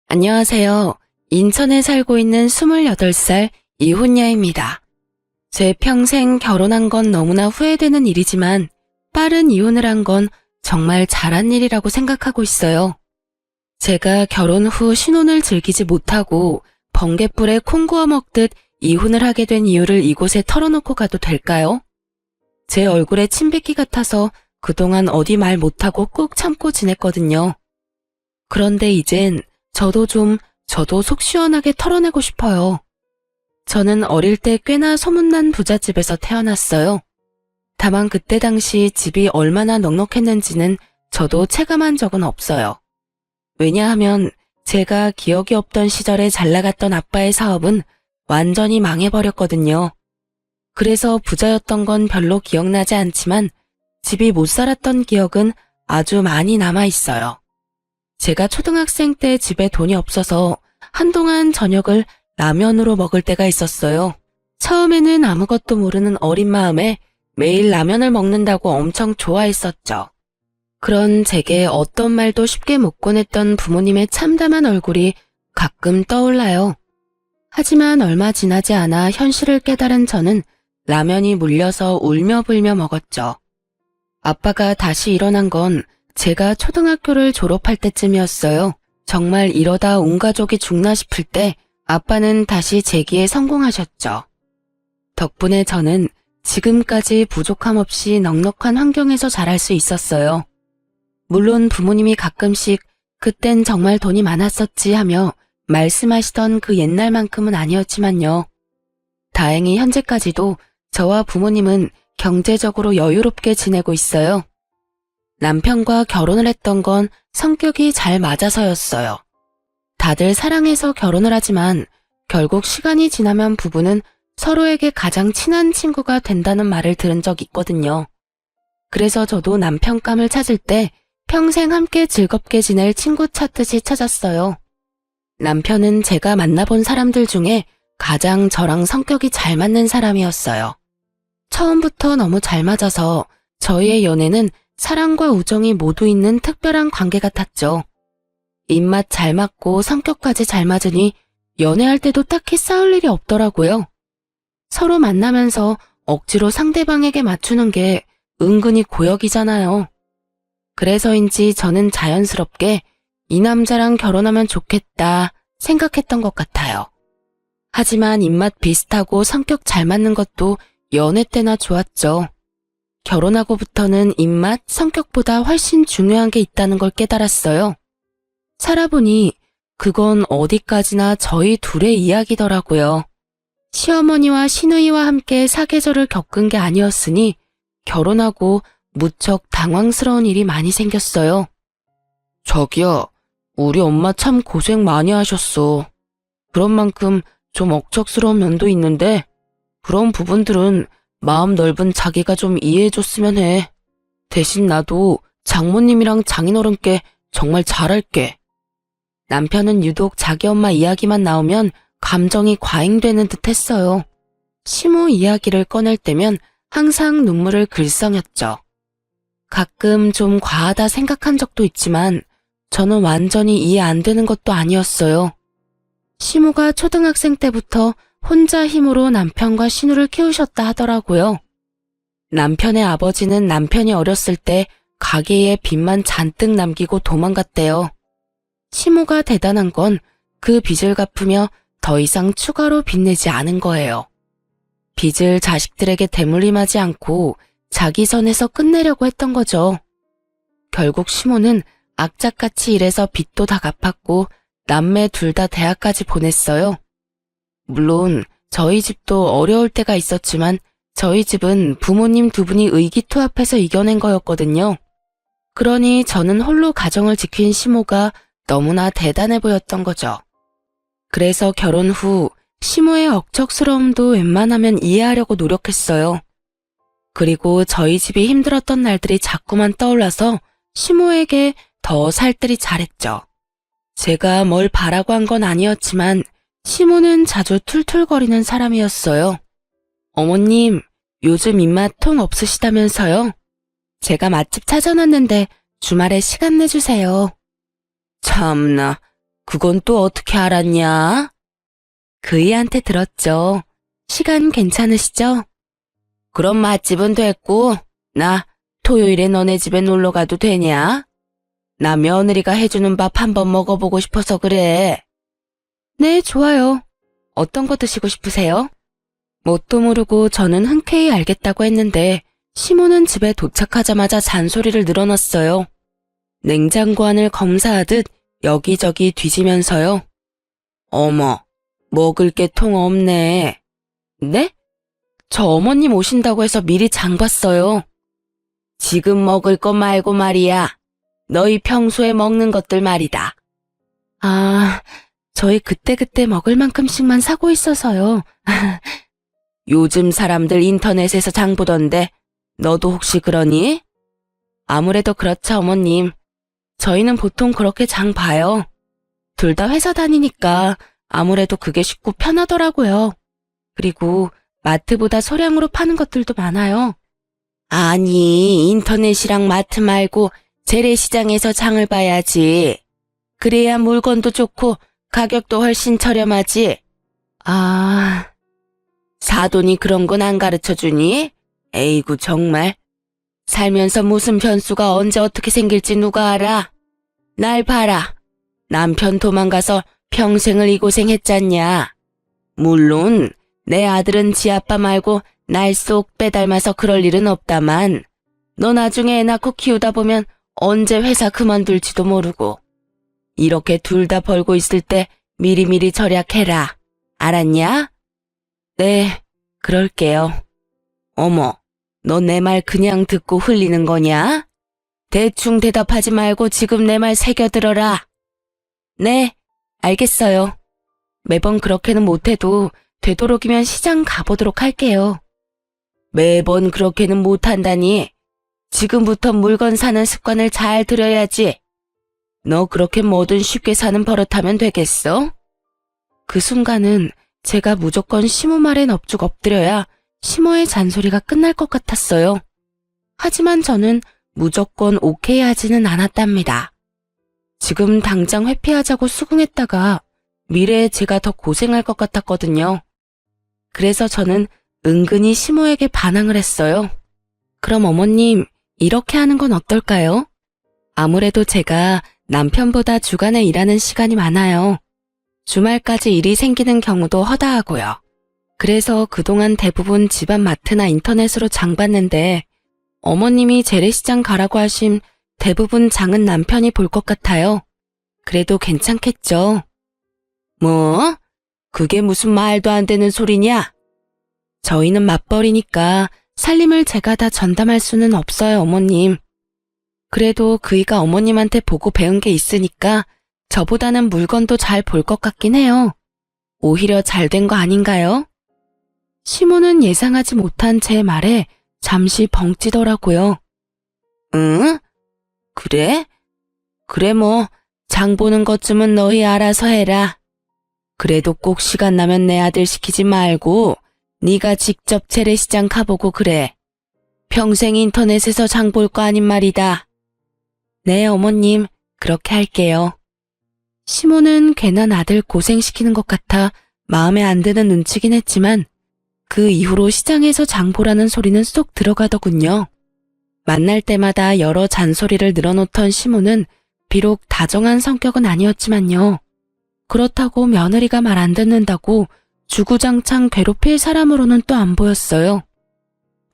안녕하세요. 인천에 살고 있는 28살 이혼녀입니다. 제 평생 결혼한 건 너무나 후회되는 일이지만 빠른 이혼을 한 건 정말 잘한 일이라고 생각하고 있어요. 제가 결혼 후 신혼을 즐기지 못하고 번갯불에 콩 구워 먹듯 이혼을 하게 된 이유를 이곳에 털어놓고 가도 될까요? 제 얼굴에 침 뱉기 같아서 그동안 어디 말 못하고 꾹 참고 지냈거든요. 그런데 이젠 저도 속 시원하게 털어내고 싶어요. 저는 어릴 때 꽤나 소문난 부잣집에서 태어났어요. 다만 그때 당시 집이 얼마나 넉넉했는지는 저도 체감한 적은 없어요. 왜냐하면 제가 기억이 없던 시절에 잘 나갔던 아빠의 사업은 완전히 망해버렸거든요. 그래서 부자였던 건 별로 기억나지 않지만 집이 못 살았던 기억은 아주 많이 남아있어요. 제가 초등학생 때 집에 돈이 없어서 한동안 저녁을 라면으로 먹을 때가 있었어요. 처음에는 아무것도 모르는 어린 마음에 매일 라면을 먹는다고 엄청 좋아했었죠. 그런 제게 어떤 말도 쉽게 못 꺼냈던 부모님의 참담한 얼굴이 가끔 떠올라요. 하지만 얼마 지나지 않아 현실을 깨달은 저는 라면이 물려서 울며 불며 먹었죠. 아빠가 다시 일어난 건 제가 초등학교를 졸업할 때쯤이었어요. 정말 이러다 온 가족이 죽나 싶을 때 아빠는 다시 재기에 성공하셨죠. 덕분에 저는 지금까지 부족함 없이 넉넉한 환경에서 자랄 수 있었어요. 물론 부모님이 가끔씩 그땐 정말 돈이 많았었지 하며 말씀하시던 그 옛날만큼은 아니었지만요. 다행히 현재까지도 저와 부모님은 경제적으로 여유롭게 지내고 있어요. 남편과 결혼을 했던 건 성격이 잘 맞아서였어요. 다들 사랑해서 결혼을 하지만 결국 시간이 지나면 부부는 서로에게 가장 친한 친구가 된다는 말을 들은 적 있거든요. 그래서 저도 남편감을 찾을 때 평생 함께 즐겁게 지낼 친구 찾듯이 찾았어요. 남편은 제가 만나본 사람들 중에 가장 저랑 성격이 잘 맞는 사람이었어요. 처음부터 너무 잘 맞아서 저희의 연애는 사랑과 우정이 모두 있는 특별한 관계 같았죠. 입맛 잘 맞고 성격까지 잘 맞으니 연애할 때도 딱히 싸울 일이 없더라고요. 서로 만나면서 억지로 상대방에게 맞추는 게 은근히 고역이잖아요. 그래서인지 저는 자연스럽게 이 남자랑 결혼하면 좋겠다 생각했던 것 같아요. 하지만 입맛 비슷하고 성격 잘 맞는 것도 연애 때나 좋았죠. 결혼하고부터는 입맛, 성격보다 훨씬 중요한 게 있다는 걸 깨달았어요. 살아보니 그건 어디까지나 저희 둘의 이야기더라고요. 시어머니와 시누이와 함께 사계절을 겪은 게 아니었으니 결혼하고 무척 당황스러운 일이 많이 생겼어요. 자기야, 우리 엄마 참 고생 많이 하셨어. 그런 만큼 좀 억척스러운 면도 있는데 그런 부분들은 마음 넓은 자기가 좀 이해해줬으면 해. 대신 나도 장모님이랑 장인어른께 정말 잘할게. 남편은 유독 자기 엄마 이야기만 나오면 감정이 과잉되는 듯 했어요. 시모 이야기를 꺼낼 때면 항상 눈물을 글썽였죠. 가끔 좀 과하다 생각한 적도 있지만 저는 완전히 이해 안 되는 것도 아니었어요. 시모가 초등학생 때부터 혼자 힘으로 남편과 시누를 키우셨다 하더라고요. 남편의 아버지는 남편이 어렸을 때 가게에 빚만 잔뜩 남기고 도망갔대요. 시모가 대단한 건 그 빚을 갚으며 더 이상 추가로 빚내지 않은 거예요. 빚을 자식들에게 대물림하지 않고 자기 선에서 끝내려고 했던 거죠. 결국 시모는 악착같이 일해서 빚도 다 갚았고 남매 둘 다 대학까지 보냈어요. 물론 저희 집도 어려울 때가 있었지만 저희 집은 부모님 두 분이 의기투합해서 이겨낸 거였거든요. 그러니 저는 홀로 가정을 지킨 시모가 너무나 대단해 보였던 거죠. 그래서 결혼 후 시모의 억척스러움도 웬만하면 이해하려고 노력했어요. 그리고 저희 집이 힘들었던 날들이 자꾸만 떠올라서 시모에게 더 살뜰히 잘했죠. 제가 뭘 바라고 한 건 아니었지만 시모는 자주 툴툴거리는 사람이었어요. 어머님, 요즘 입맛 통 없으시다면서요? 제가 맛집 찾아놨는데 주말에 시간 내주세요. 참나, 그건 또 어떻게 알았냐? 그이한테 들었죠. 시간 괜찮으시죠? 그럼 맛집은 됐고, 나 토요일에 너네 집에 놀러 가도 되냐? 나 며느리가 해주는 밥 한번 먹어보고 싶어서 그래. 네, 좋아요. 어떤 거 드시고 싶으세요? 뭣도 모르고 저는 흔쾌히 알겠다고 했는데 시모는 집에 도착하자마자 잔소리를 늘어놨어요. 냉장고 안을 검사하듯 여기저기 뒤지면서요. 어머, 먹을 게 통 없네. 네? 저 어머님 오신다고 해서 미리 장 봤어요. 지금 먹을 거 말고 말이야. 너희 평소에 먹는 것들 말이다. 아, 저희 그때그때 먹을 만큼씩만 사고 있어서요. 요즘 사람들 인터넷에서 장 보던데 너도 혹시 그러니? 아무래도 그렇죠, 어머님. 저희는 보통 그렇게 장 봐요. 둘 다 회사 다니니까 아무래도 그게 쉽고 편하더라고요. 그리고 마트보다 소량으로 파는 것들도 많아요. 아니, 인터넷이랑 마트 말고 재래시장에서 장을 봐야지. 그래야 물건도 좋고 가격도 훨씬 저렴하지. 아, 사돈이 그런 건 안 가르쳐주니? 에이구 정말. 살면서 무슨 변수가 언제 어떻게 생길지 누가 알아? 날 봐라. 남편 도망가서 평생을 이 고생했잖냐. 물론 내 아들은 지 아빠 말고 날 쏙 빼닮아서 그럴 일은 없다만 너 나중에 애 낳고 키우다 보면 언제 회사 그만둘지도 모르고. 이렇게 둘 다 벌고 있을 때 미리미리 절약해라. 알았냐? 네, 그럴게요. 어머, 너 내 말 그냥 듣고 흘리는 거냐? 대충 대답하지 말고 지금 내 말 새겨들어라. 네, 알겠어요. 매번 그렇게는 못해도 되도록이면 시장 가보도록 할게요. 매번 그렇게는 못한다니. 지금부터 물건 사는 습관을 잘 들여야지. 너 그렇게 뭐든 쉽게 사는 버릇하면 되겠어? 그 순간은 제가 무조건 시모 말에 넙죽 엎드려야 시모의 잔소리가 끝날 것 같았어요. 하지만 저는 무조건 오케이 하지는 않았답니다. 지금 당장 회피하자고 수긍했다가 미래에 제가 더 고생할 것 같았거든요. 그래서 저는 은근히 시모에게 반항을 했어요. 그럼 어머님, 이렇게 하는 건 어떨까요? 아무래도 제가 남편보다 주간에 일하는 시간이 많아요. 주말까지 일이 생기는 경우도 허다하고요. 그래서 그동안 대부분 집안 마트나 인터넷으로 장 봤는데 어머님이 재래시장 가라고 하심 대부분 장은 남편이 볼 것 같아요. 그래도 괜찮겠죠? 뭐? 그게 무슨 말도 안 되는 소리냐? 저희는 맞벌이니까 살림을 제가 다 전담할 수는 없어요, 어머님. 그래도 그이가 어머님한테 보고 배운 게 있으니까 저보다는 물건도 잘 볼 것 같긴 해요. 오히려 잘 된 거 아닌가요? 시모는 예상하지 못한 제 말에 잠시 벙찌더라고요. 응? 그래? 그래 뭐 장 보는 것쯤은 너희 알아서 해라. 그래도 꼭 시간 나면 내 아들 시키지 말고 네가 직접 재래시장 가보고 그래. 평생 인터넷에서 장 볼 거 아닌 말이다. 네, 어머님, 그렇게 할게요. 시모는 괜한 아들 고생시키는 것 같아 마음에 안 드는 눈치긴 했지만 그 이후로 시장에서 장 보라는 소리는 쏙 들어가더군요. 만날 때마다 여러 잔소리를 늘어놓던 시모는 비록 다정한 성격은 아니었지만요. 그렇다고 며느리가 말 안 듣는다고 주구장창 괴롭힐 사람으로는 또 안 보였어요.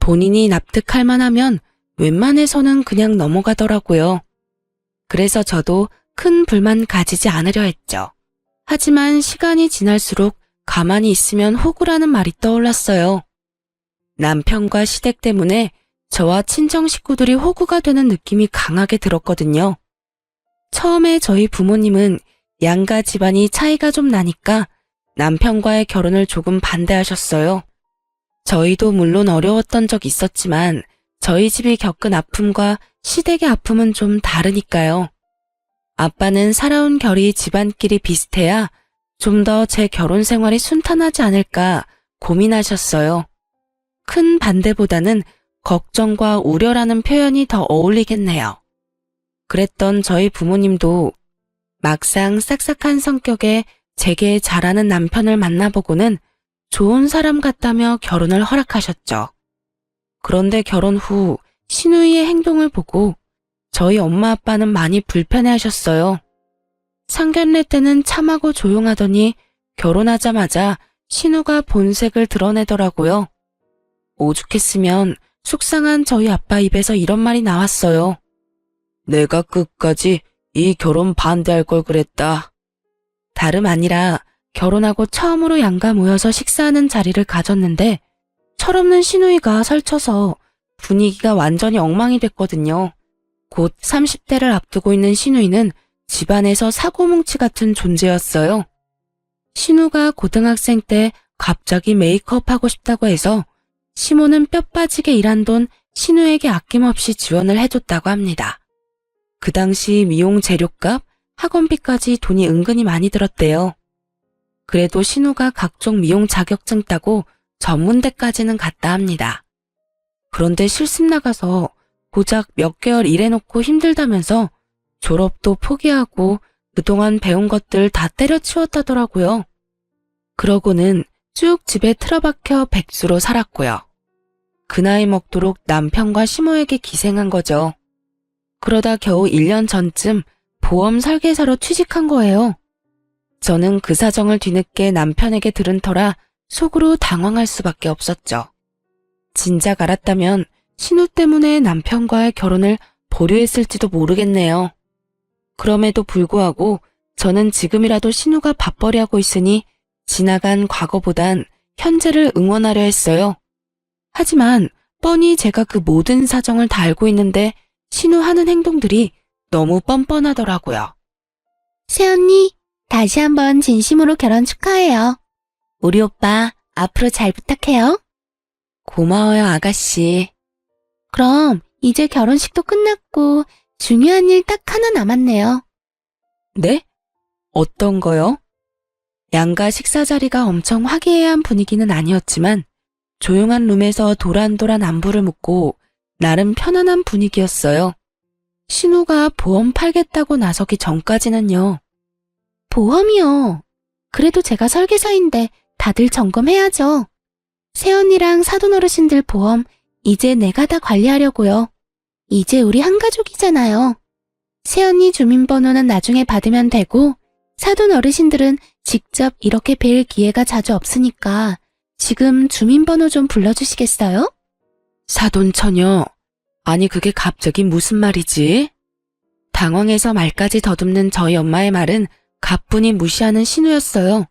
본인이 납득할 만하면 웬만해서는 그냥 넘어가더라고요. 그래서 저도 큰 불만 가지지 않으려 했죠. 하지만 시간이 지날수록 가만히 있으면 호구라는 말이 떠올랐어요. 남편과 시댁 때문에 저와 친정 식구들이 호구가 되는 느낌이 강하게 들었거든요. 처음에 저희 부모님은 양가 집안이 차이가 좀 나니까 남편과의 결혼을 조금 반대하셨어요. 저희도 물론 어려웠던 적 있었지만 저희 집이 겪은 아픔과 시댁의 아픔은 좀 다르니까요. 아빠는 살아온 결이 집안끼리 비슷해야 좀 더 제 결혼 생활이 순탄하지 않을까 고민하셨어요. 큰 반대보다는 걱정과 우려라는 표현이 더 어울리겠네요. 그랬던 저희 부모님도 막상 싹싹한 성격에 제게 잘하는 남편을 만나보고는 좋은 사람 같다며 결혼을 허락하셨죠. 그런데 결혼 후 신우이의 행동을 보고 저희 엄마 아빠는 많이 불편해하셨어요. 상견례 때는 참하고 조용하더니 결혼하자마자 신우가 본색을 드러내더라고요. 오죽했으면 속상한 저희 아빠 입에서 이런 말이 나왔어요. 내가 끝까지 이 결혼 반대할 걸 그랬다. 다름 아니라 결혼하고 처음으로 양가 모여서 식사하는 자리를 가졌는데 철없는 신우이가 설쳐서 분위기가 완전히 엉망이 됐거든요. 곧 30대를 앞두고 있는 신우이는 집안에서 사고뭉치 같은 존재였어요. 신우가 고등학생 때 갑자기 메이크업 하고 싶다고 해서 시모는 뼈 빠지게 일한 돈 신우에게 아낌없이 지원을 해줬다고 합니다. 그 당시 미용 재료값, 학원비까지 돈이 은근히 많이 들었대요. 그래도 신우가 각종 미용 자격증 따고 전문대까지는 갔다 합니다. 그런데 실습 나가서 고작 몇 개월 일해놓고 힘들다면서 졸업도 포기하고 그동안 배운 것들 다 때려치웠다더라고요. 그러고는 쭉 집에 틀어박혀 백수로 살았고요. 그 나이 먹도록 남편과 시모에게 기생한 거죠. 그러다 겨우 1년 전쯤 보험 설계사로 취직한 거예요. 저는 그 사정을 뒤늦게 남편에게 들은 터라 속으로 당황할 수밖에 없었죠. 진작 알았다면 신우 때문에 남편과의 결혼을 보류했을지도 모르겠네요. 그럼에도 불구하고 저는 지금이라도 신우가 밥벌이하고 있으니 지나간 과거보단 현재를 응원하려 했어요. 하지만 뻔히 제가 그 모든 사정을 다 알고 있는데 신우 하는 행동들이 너무 뻔뻔하더라고요. 새언니, 다시 한번 진심으로 결혼 축하해요. 우리 오빠 앞으로 잘 부탁해요. 고마워요, 아가씨. 그럼 이제 결혼식도 끝났고 중요한 일 딱 하나 남았네요. 네? 어떤 거요? 양가 식사 자리가 엄청 화기애애한 분위기는 아니었지만 조용한 룸에서 도란도란 안부를 묻고 나름 편안한 분위기였어요. 신우가 보험 팔겠다고 나서기 전까지는요. 보험이요. 그래도 제가 설계사인데 다들 점검해야죠. 새언니랑 사돈 어르신들 보험 이제 내가 다 관리하려고요. 이제 우리 한 가족이잖아요. 새언니 주민번호는 나중에 받으면 되고 사돈 어르신들은 직접 이렇게 뵐 기회가 자주 없으니까 지금 주민번호 좀 불러주시겠어요? 사돈 처녀, 아니 그게 갑자기 무슨 말이지? 당황해서 말까지 더듬는 저희 엄마의 말은 가뿐히 무시하는 신우였어요.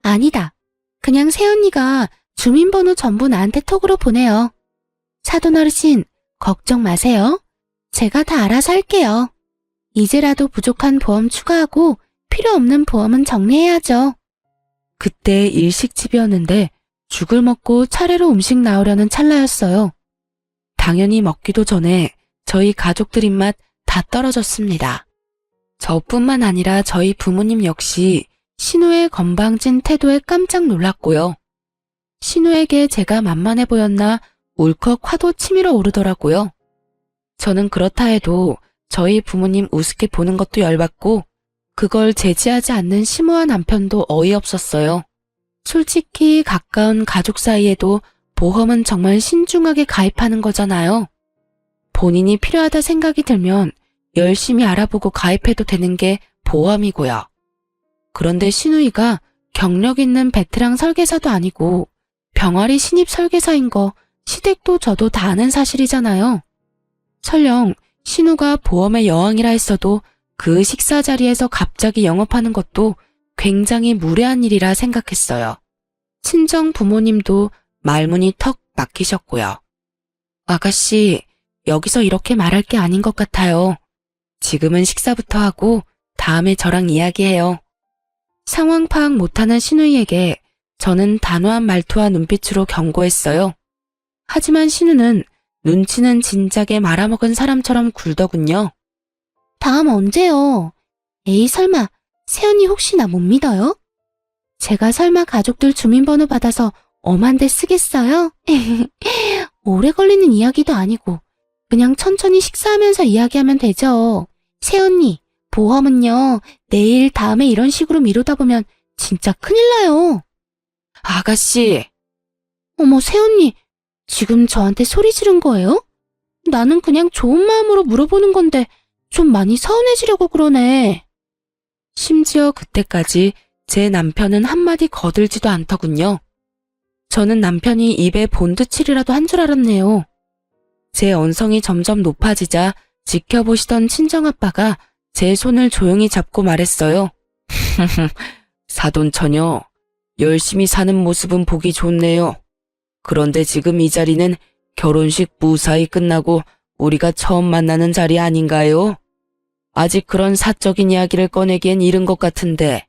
아니다. 그냥 새언니가 주민번호 전부 나한테 톡으로 보내요. 사돈 어르신, 걱정 마세요. 제가 다 알아서 할게요. 이제라도 부족한 보험 추가하고 필요 없는 보험은 정리해야죠. 그때 일식집이었는데 죽을 먹고 차례로 음식 나오려는 찰나였어요. 당연히 먹기도 전에 저희 가족들 입맛 다 떨어졌습니다. 저뿐만 아니라 저희 부모님 역시 신우의 건방진 태도에 깜짝 놀랐고요. 신우에게 제가 만만해 보였나 울컥 화도 치밀어 오르더라고요. 저는 그렇다 해도 저희 부모님 우습게 보는 것도 열받고 그걸 제지하지 않는 심오한 남편도 어이없었어요. 솔직히 가까운 가족 사이에도 보험은 정말 신중하게 가입하는 거잖아요. 본인이 필요하다 생각이 들면 열심히 알아보고 가입해도 되는 게 보험이고요. 그런데 신우이가 경력 있는 베테랑 설계사도 아니고 병아리 신입 설계사인 거 시댁도 저도 다 아는 사실이잖아요. 설령 신우가 보험의 여왕이라 했어도 그 식사 자리에서 갑자기 영업하는 것도 굉장히 무례한 일이라 생각했어요. 친정 부모님도 말문이 턱 막히셨고요. 아가씨, 여기서 이렇게 말할 게 아닌 것 같아요. 지금은 식사부터 하고 다음에 저랑 이야기해요. 상황 파악 못하는 신우이에게 저는 단호한 말투와 눈빛으로 경고했어요. 하지만 신우는 눈치는 진작에 말아먹은 사람처럼 굴더군요. 다음 언제요? 에이 설마 새언니 혹시 나 못 믿어요? 제가 설마 가족들 주민번호 받아서 엄한 데 쓰겠어요? 오래 걸리는 이야기도 아니고 그냥 천천히 식사하면서 이야기하면 되죠. 새언니 보험은요, 내일 다음에 이런 식으로 미루다 보면 진짜 큰일 나요. 아가씨, 어머, 새언니, 지금 저한테 소리 지른 거예요? 나는 그냥 좋은 마음으로 물어보는 건데 좀 많이 서운해지려고 그러네. 심지어 그때까지 제 남편은 한마디 거들지도 않더군요. 저는 남편이 입에 본드칠이라도 한 줄 알았네요. 제 언성이 점점 높아지자 지켜보시던 친정아빠가 제 손을 조용히 잡고 말했어요. 사돈처녀, 열심히 사는 모습은 보기 좋네요. 그런데 지금 이 자리는 결혼식 무사히 끝나고 우리가 처음 만나는 자리 아닌가요? 아직 그런 사적인 이야기를 꺼내기엔 이른 것 같은데.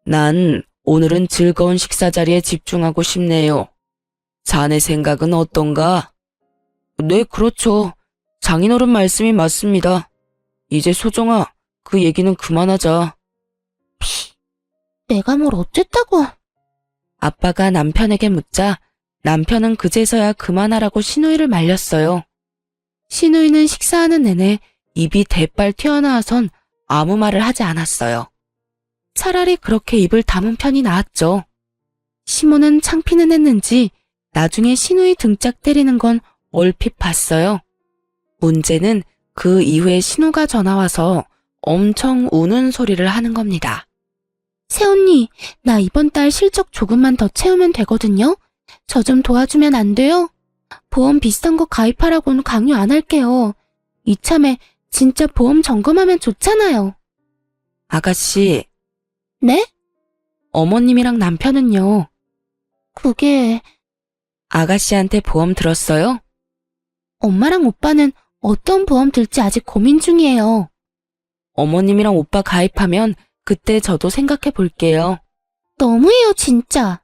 난 오늘은 즐거운 식사 자리에 집중하고 싶네요. 자네 생각은 어떤가? 네, 그렇죠. 장인어른 말씀이 맞습니다. 이제 소정아, 그 얘기는 그만하자. 내가 뭘 어쨌다고. 아빠가 남편에게 묻자 남편은 그제서야 그만하라고 시누이를 말렸어요. 시누이는 식사하는 내내 입이 대빨 튀어나와선 아무 말을 하지 않았어요. 차라리 그렇게 입을 다문 편이 나았죠. 시모는 창피는 했는지 나중에 시누이 등짝 때리는 건 얼핏 봤어요. 문제는 그 이후에 신우가 전화와서 엄청 우는 소리를 하는 겁니다. 새언니, 나 이번 달 실적 조금만 더 채우면 되거든요? 저 좀 도와주면 안 돼요? 보험 비싼 거 가입하라고는 강요 안 할게요. 이참에 진짜 보험 점검하면 좋잖아요. 아가씨, 네? 어머님이랑 남편은요? 그게 아가씨한테 보험 들었어요? 엄마랑 오빠는 어떤 보험 들지 아직 고민 중이에요. 어머님이랑 오빠 가입하면 그때 저도 생각해 볼게요. 너무해요, 진짜.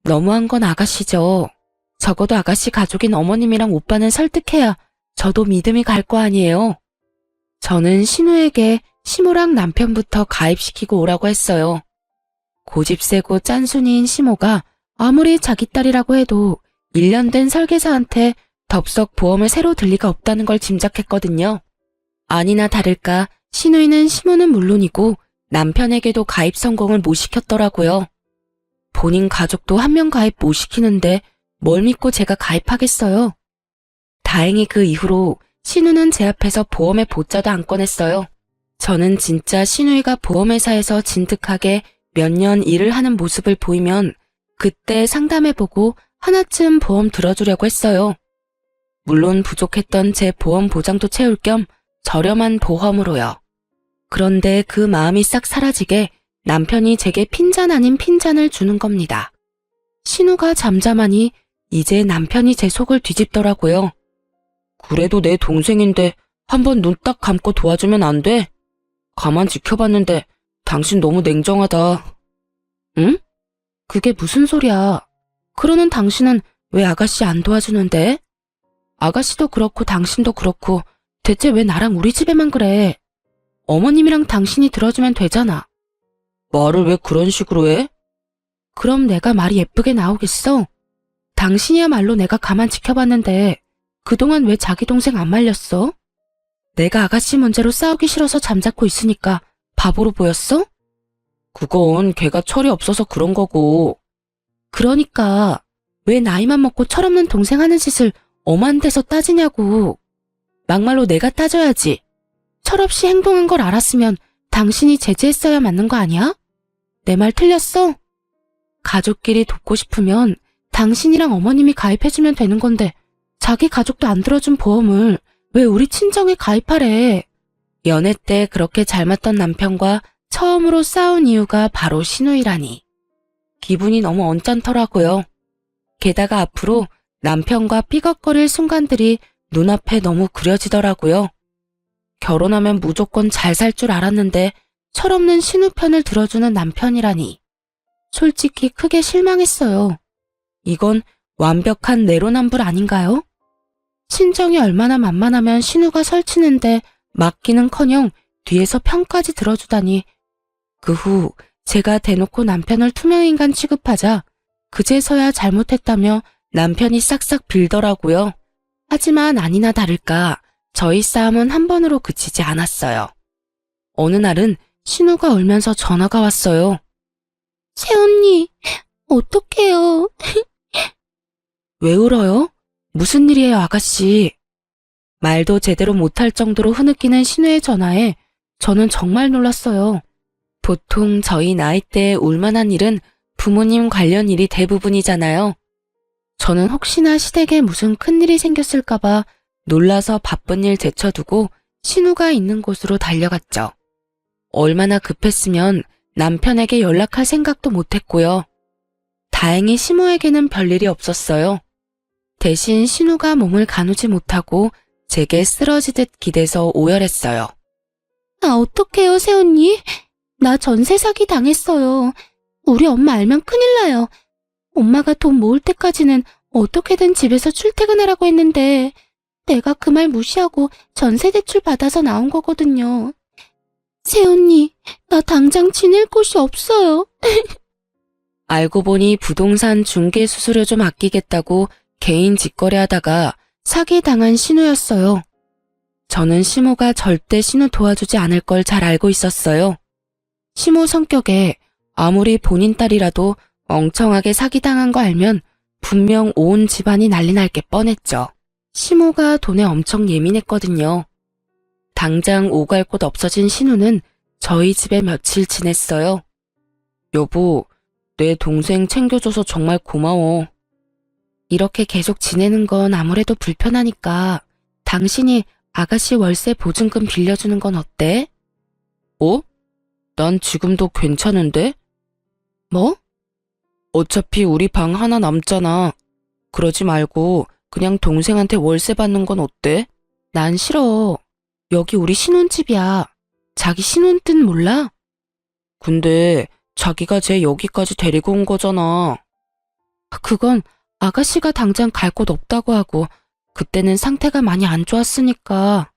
너무한 건 아가씨죠. 적어도 아가씨 가족인 어머님이랑 오빠는 설득해야 저도 믿음이 갈 거 아니에요. 저는 신우에게 시모랑 남편부터 가입시키고 오라고 했어요. 고집 세고 짠순이인 시모가 아무리 자기 딸이라고 해도 1년 된 설계사한테 덥석 보험을 새로 들 리가 없다는 걸 짐작했거든요. 아니나 다를까 시누이는 시모는 물론이고 남편에게도 가입 성공을 못 시켰더라고요. 본인 가족도 한 명 가입 못 시키는데 뭘 믿고 제가 가입하겠어요. 다행히 그 이후로 신우는 제 앞에서 보험의 보자도 안 꺼냈어요. 저는 진짜 신우이가 보험회사에서 진득하게 몇 년 일을 하는 모습을 보이면 그때 상담해보고 하나쯤 보험 들어주려고 했어요. 물론 부족했던 제 보험 보장도 채울 겸 저렴한 보험으로요. 그런데 그 마음이 싹 사라지게 남편이 제게 핀잔 아닌 핀잔을 주는 겁니다. 신우가 잠잠하니 이제 남편이 제 속을 뒤집더라고요. 그래도 내 동생인데 한번 눈 딱 감고 도와주면 안 돼? 가만 지켜봤는데 당신 너무 냉정하다. 응? 그게 무슨 소리야? 그러는 당신은 왜 아가씨 안 도와주는데? 아가씨도 그렇고 당신도 그렇고 대체 왜 나랑 우리 집에만 그래? 어머님이랑 당신이 들어주면 되잖아. 말을 왜 그런 식으로 해? 그럼 내가 말이 예쁘게 나오겠어? 당신이야말로 내가 가만 지켜봤는데 그동안 왜 자기 동생 안 말렸어? 내가 아가씨 문제로 싸우기 싫어서 잠자코 있으니까 바보로 보였어? 그건 걔가 철이 없어서 그런 거고. 그러니까 왜 나이만 먹고 철없는 동생 하는 짓을 엄한 데서 따지냐고. 막말로 내가 따져야지. 철없이 행동한 걸 알았으면 당신이 제지했어야 맞는 거 아니야? 내 말 틀렸어? 가족끼리 돕고 싶으면 당신이랑 어머님이 가입해주면 되는 건데 자기 가족도 안 들어준 보험을 왜 우리 친정에 가입하래? 연애 때 그렇게 잘 맞던 남편과 처음으로 싸운 이유가 바로 신우이라니. 기분이 너무 언짢더라고요. 게다가 앞으로 남편과 삐걱거릴 순간들이 눈앞에 너무 그려지더라고요. 결혼하면 무조건 잘 살 줄 알았는데 철없는 신우 편을 들어주는 남편이라니. 솔직히 크게 실망했어요. 이건 완벽한 내로남불 아닌가요? 친정이 얼마나 만만하면 신우가 설치는데 맡기는커녕 뒤에서 편까지 들어주다니. 그 후 제가 대놓고 남편을 투명인간 취급하자 그제서야 잘못했다며 남편이 싹싹 빌더라고요. 하지만 아니나 다를까 저희 싸움은 한 번으로 그치지 않았어요. 어느 날은 신우가 울면서 전화가 왔어요. 새언니, 어떡해요. 왜 울어요? 무슨 일이에요, 아가씨? 말도 제대로 못할 정도로 흐느끼는 신우의 전화에 저는 정말 놀랐어요. 보통 저희 나이대에 울만한 일은 부모님 관련 일이 대부분이잖아요. 저는 혹시나 시댁에 무슨 큰일이 생겼을까봐 놀라서 바쁜 일 제쳐두고 신우가 있는 곳으로 달려갔죠. 얼마나 급했으면 남편에게 연락할 생각도 못했고요. 다행히 시모에게는 별일이 없었어요. 대신 신우가 몸을 가누지 못하고 제게 쓰러지듯 기대서 오열했어요. 아, 어떡해요, 새언니. 나 전세 사기 당했어요. 우리 엄마 알면 큰일 나요. 엄마가 돈 모을 때까지는 어떻게든 집에서 출퇴근하라고 했는데 내가 그 말 무시하고 전세 대출 받아서 나온 거거든요. 새언니, 나 당장 지낼 곳이 없어요. 알고 보니 부동산 중개 수수료 좀 아끼겠다고 개인 직거래 하다가 사기당한 신우였어요. 저는 시모가 절대 신우 도와주지 않을 걸 잘 알고 있었어요. 시모 성격에 아무리 본인 딸이라도 멍청하게 사기당한 거 알면 분명 온 집안이 난리 날 게 뻔했죠. 시모가 돈에 엄청 예민했거든요. 당장 오갈 곳 없어진 신우는 저희 집에 며칠 지냈어요. 여보, 내 동생 챙겨줘서 정말 고마워. 이렇게 계속 지내는 건 아무래도 불편하니까 당신이 아가씨 월세 보증금 빌려주는 건 어때? 어? 난 지금도 괜찮은데? 뭐? 어차피 우리 방 하나 남잖아. 그러지 말고 그냥 동생한테 월세 받는 건 어때? 난 싫어. 여기 우리 신혼집이야. 자기 신혼 뜻 몰라? 근데 자기가 쟤 여기까지 데리고 온 거잖아. 그건 아가씨가 당장 갈 곳 없다고 하고 그때는 상태가 많이 안 좋았으니까.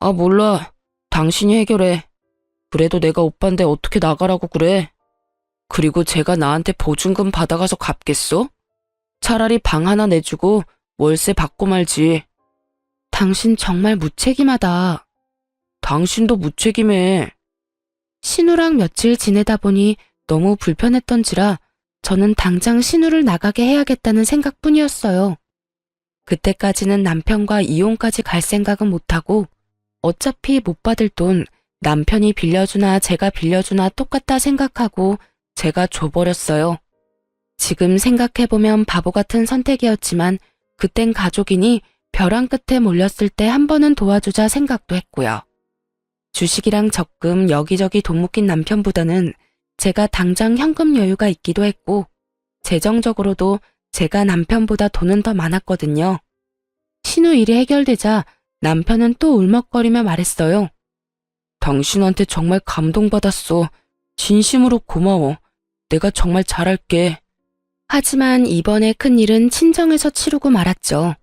아, 몰라. 당신이 해결해. 그래도 내가 오빠인데 어떻게 나가라고 그래? 그리고 제가 나한테 보증금 받아가서 갚겠어? 차라리 방 하나 내주고 월세 받고 말지. 당신 정말 무책임하다. 당신도 무책임해. 신우랑 며칠 지내다 보니 너무 불편했던지라 저는 당장 신우를 나가게 해야겠다는 생각뿐이었어요. 그때까지는 남편과 이혼까지 갈 생각은 못하고 어차피 못 받을 돈 남편이 빌려주나 제가 빌려주나 똑같다 생각하고 제가 줘버렸어요. 지금 생각해보면 바보 같은 선택이었지만 그땐 가족이니 벼랑 끝에 몰렸을 때 한 번은 도와주자 생각도 했고요. 주식이랑 적금 여기저기 돈 묶인 남편보다는 제가 당장 현금 여유가 있기도 했고 재정적으로도 제가 남편보다 돈은 더 많았거든요. 신우 일이 해결되자 남편은 또 울먹거리며 말했어요. 당신한테 정말 감동받았어. 진심으로 고마워. 내가 정말 잘할게. 하지만 이번에 큰일은 친정에서 치르고 말았죠.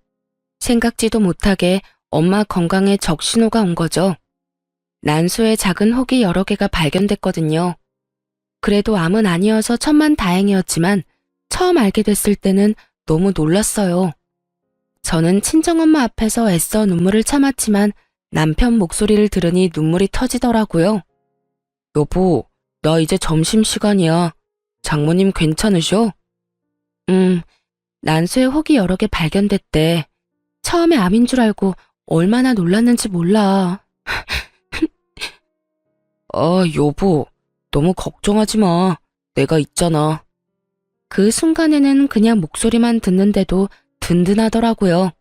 생각지도 못하게 엄마 건강에 적신호가 온 거죠. 난소에 작은 혹이 여러 개가 발견됐거든요. 그래도 암은 아니어서 천만다행이었지만 처음 알게 됐을 때는 너무 놀랐어요. 저는 친정엄마 앞에서 애써 눈물을 참았지만 남편 목소리를 들으니 눈물이 터지더라고요. 여보, 나 이제 점심시간이야. 장모님 괜찮으셔? 난소에 혹이 여러 개 발견됐대. 처음에 암인 줄 알고 얼마나 놀랐는지 몰라. 아, 여보, 너무 걱정하지 마. 내가 있잖아. 그 순간에는 그냥 목소리만 듣는데도 든든하더라고요.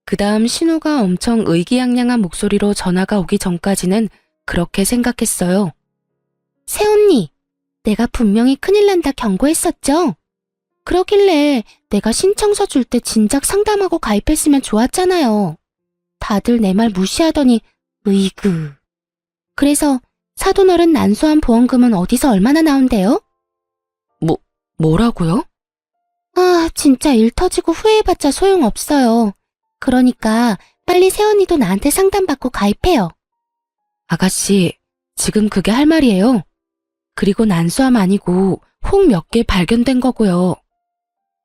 그 다음 신우가 엄청 의기양양한 목소리로 전화가 오기 전까지는 그렇게 생각했어요. 새언니, 내가 분명히 큰일 난다 경고했었죠? 그러길래 내가 신청서 줄 때 진작 상담하고 가입했으면 좋았잖아요. 다들 내 말 무시하더니 으이그. 그래서 사돈어른 난소암 보험금은 어디서 얼마나 나온대요? 뭐라고요? 아, 진짜 일 터지고 후회해봤자 소용없어요. 그러니까 빨리 새언니도 나한테 상담받고 가입해요. 아가씨, 지금 그게 할 말이에요. 그리고 난소암 아니고 혹 몇 개 발견된 거고요.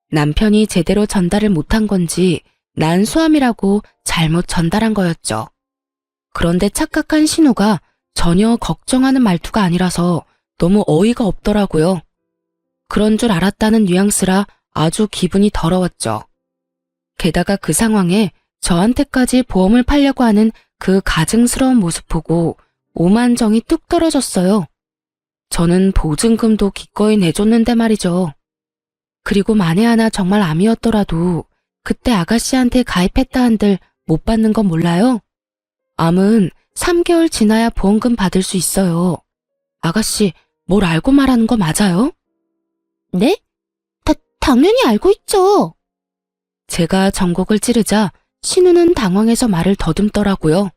남편이 제대로 전달을 못한 건지 난소암이라고 잘못 전달한 거였죠. 그런데 착각한 신우가 전혀 걱정하는 말투가 아니라서 너무 어이가 없더라고요. 그런 줄 알았다는 뉘앙스라 아주 기분이 더러웠죠. 게다가 그 상황에 저한테까지 보험을 팔려고 하는 그 가증스러운 모습 보고 오만정이 뚝 떨어졌어요. 저는 보증금도 기꺼이 내줬는데 말이죠. 그리고 만에 하나 정말 암이었더라도 그때 아가씨한테 가입했다 한들 못 받는 건 몰라요? 암은 3개월 지나야 보험금 받을 수 있어요. 아가씨, 뭘 알고 말하는 거 맞아요? 네? 당연히 알고 있죠. 제가 전곡을 찌르자 신우는 당황해서 말을 더듬더라고요.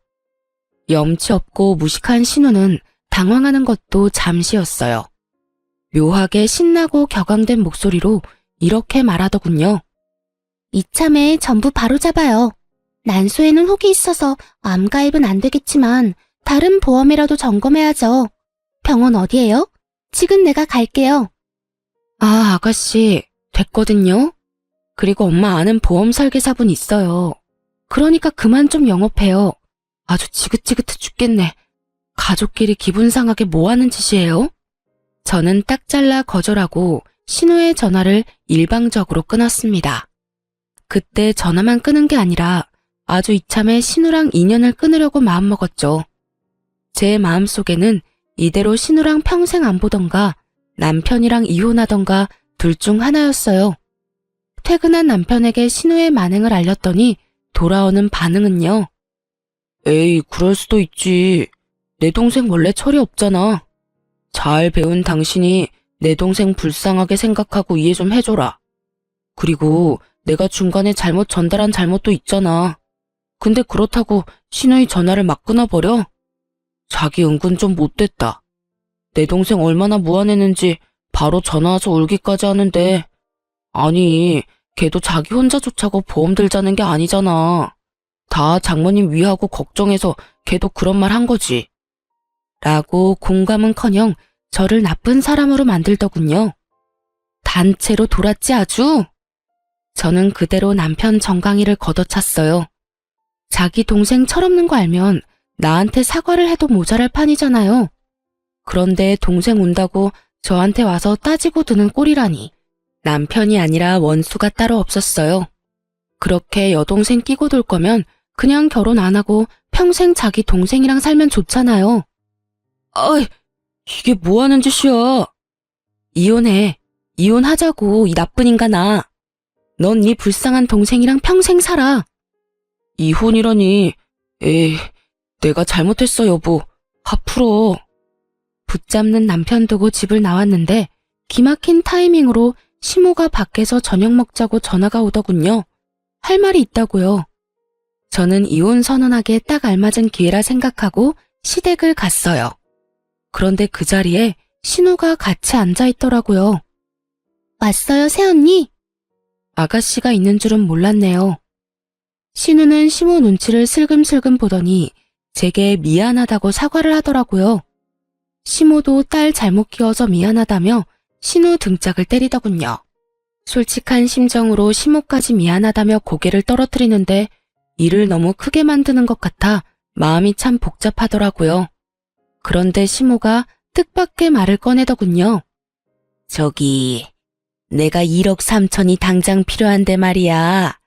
염치 없고 무식한 신우는 당황하는 것도 잠시였어요. 묘하게 신나고 격앙된 목소리로 이렇게 말하더군요. 이참에 전부 바로잡아요. 난소에는 혹이 있어서 암 가입은 안 되겠지만 다른 보험이라도 점검해야죠. 병원 어디예요? 지금 내가 갈게요. 아, 아가씨, 됐거든요. 그리고 엄마 아는 보험 설계사분 있어요. 그러니까 그만 좀 영업해요. 아주 지긋지긋해 죽겠네. 가족끼리 기분 상하게 뭐 하는 짓이에요? 저는 딱 잘라 거절하고 신우의 전화를 일방적으로 끊었습니다. 그때 전화만 끊은 게 아니라 아주 이참에 신우랑 인연을 끊으려고 마음먹었죠. 제 마음속에는 이대로 신우랑 평생 안 보던가 남편이랑 이혼하던가 둘 중 하나였어요. 퇴근한 남편에게 신우의 만행을 알렸더니 돌아오는 반응은요. 에이, 그럴 수도 있지. 내 동생 원래 철이 없잖아. 잘 배운 당신이 내 동생 불쌍하게 생각하고 이해 좀 해줘라. 그리고 내가 중간에 잘못 전달한 잘못도 있잖아. 근데 그렇다고 신우의 전화를 막 끊어버려? 자기 은근 좀 못됐다. 내 동생 얼마나 무안했는지 바로 전화와서 울기까지 하는데 아니, 걔도 자기 혼자 좋자고 보험 들자는 게 아니잖아. 다 장모님 위하고 걱정해서 걔도 그런 말 한 거지. 라고 공감은커녕 저를 나쁜 사람으로 만들더군요. 단체로 돌았지 아주? 저는 그대로 남편 정강이를 걷어찼어요. 자기 동생 철없는 거 알면 나한테 사과를 해도 모자랄 판이잖아요. 그런데 동생 운다고 저한테 와서 따지고 드는 꼴이라니. 남편이 아니라 원수가 따로 없었어요. 그렇게 여동생 끼고 돌 거면 그냥 결혼 안 하고 평생 자기 동생이랑 살면 좋잖아요. 아이, 이게 뭐 하는 짓이야? 이혼해. 이혼하자고, 이 나쁜 인간아. 넌 네 불쌍한 동생이랑 평생 살아. 이혼이라니. 에이, 내가 잘못했어, 여보. 화 풀어. 붙잡는 남편 두고 집을 나왔는데 기막힌 타이밍으로 시모가 밖에서 저녁 먹자고 전화가 오더군요. 할 말이 있다고요. 저는 이혼 선언하기에 딱 알맞은 기회라 생각하고 시댁을 갔어요. 그런데 그 자리에 신우가 같이 앉아 있더라고요. 왔어요, 새언니? 아가씨가 있는 줄은 몰랐네요. 신우는 시모 눈치를 슬금슬금 보더니 제게 미안하다고 사과를 하더라고요. 시모도 딸 잘못 키워서 미안하다며 신우 등짝을 때리더군요. 솔직한 심정으로 시모까지 미안하다며 고개를 떨어뜨리는데 일을 너무 크게 만드는 것 같아 마음이 참 복잡하더라고요. 그런데 시모가 뜻밖의 말을 꺼내더군요. 저기, 내가 1억 3천이 당장 필요한데 말이야.